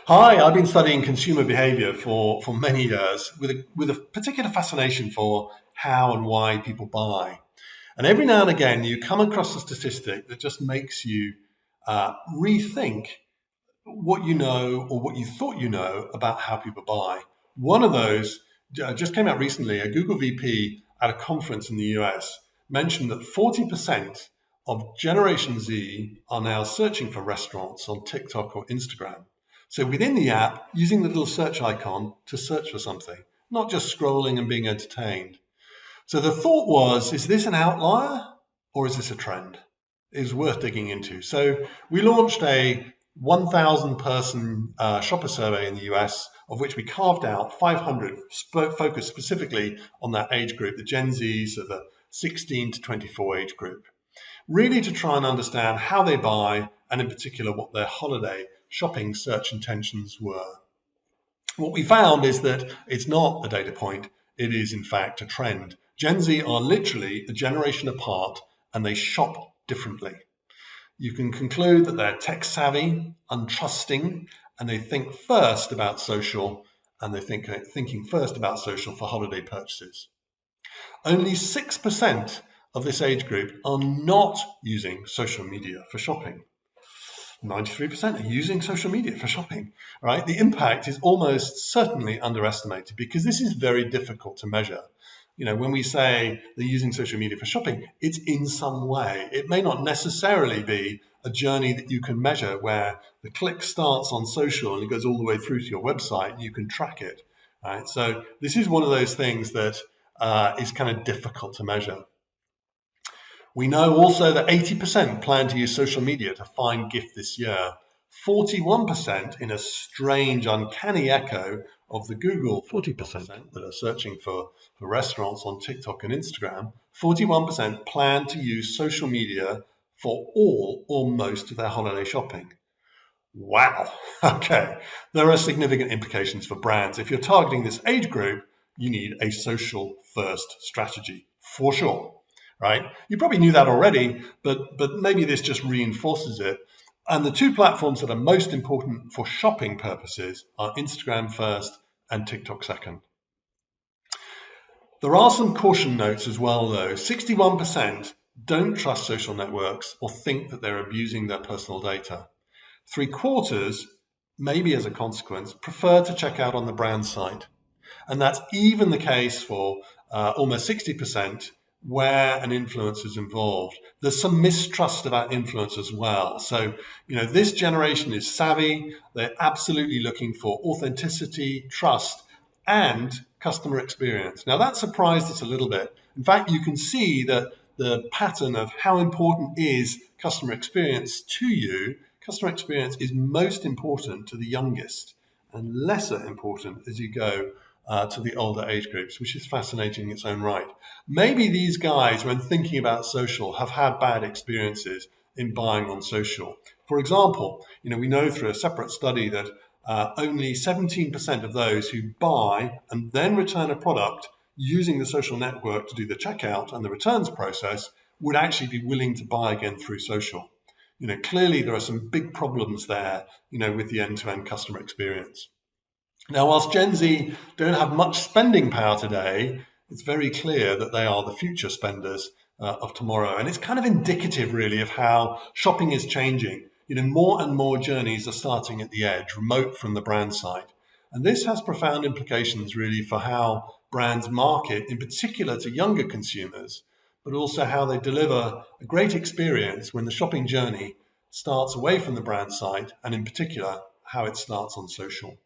Hi, I've been studying consumer behavior for many years with a particular fascination for how and why people buy. And every now and again, you come across a statistic that just makes you rethink what you know or what you thought you know about how people buy. One of those just came out recently. A Google VP at a conference in the US mentioned that 40% of Generation Z are now searching for restaurants on TikTok or Instagram. So within the app, using the little search icon to search for something, not just scrolling and being entertained. So the thought was, is this an outlier or is this a trend? It was worth digging into. So we launched a 1,000 person shopper survey in the US, of which we carved out 500 focused specifically on that age group, the Gen Z, so the 16 to 24 age group, really to try and understand how they buy and in particular what their holiday shopping search intentions were. What we found is that it's not a data point, it is in fact a trend. Gen Z are literally a generation apart and they shop differently. You can conclude that they're tech savvy, untrusting, and they think first about social, and they're thinking first about social for holiday purchases. Only 6% of this age group are not using social media for shopping. 93% are using social media for shopping, right? The impact is almost certainly underestimated because this is very difficult to measure. You know, when we say they're using social media for shopping, it's in some way. It may not necessarily be a journey that you can measure where the click starts on social and it goes all the way through to your website and you can track it, right? So this is one of those things that is kind of difficult to measure. We know also that 80% plan to use social media to find gift this year. 41% in a strange, uncanny echo of the Google 40% that are searching for restaurants on TikTok and Instagram. 41% plan to use social media for all or most of their holiday shopping. Wow. Okay. There are significant implications for brands. If you're targeting this age group, you need a social first strategy for sure. Right? You probably knew that already, but maybe this just reinforces it. And the two platforms that are most important for shopping purposes are Instagram first and TikTok second. There are some caution notes as well, though. 61% don't trust social networks or think that they're abusing their personal data. 3/4, maybe as a consequence, prefer to check out on the brand site. And that's even the case for almost 60% where an influencer is involved. There's some mistrust about influence as well. So, this generation is savvy. They're absolutely looking for authenticity, trust, and customer experience. Now, that surprised us a little bit. In fact, you can see that the pattern of how important is customer experience to you. Customer experience is most important to the youngest and lesser important as you go to the older age groups, which is fascinating in its own right. Maybe these guys, when thinking about social, have had bad experiences in buying on social. For example, we know through a separate study that only 17% of those who buy and then return a product using the social network to do the checkout and the returns process would actually be willing to buy again through social. Clearly there are some big problems there, with the end-to-end customer experience. Now, whilst Gen Z don't have much spending power today, it's very clear that they are the future spenders of tomorrow. And it's kind of indicative, really, of how shopping is changing. More and more journeys are starting at the edge, remote from the brand side. And this has profound implications, really, for how brands market, in particular to younger consumers, but also how they deliver a great experience when the shopping journey starts away from the brand site, and in particular, how it starts on social.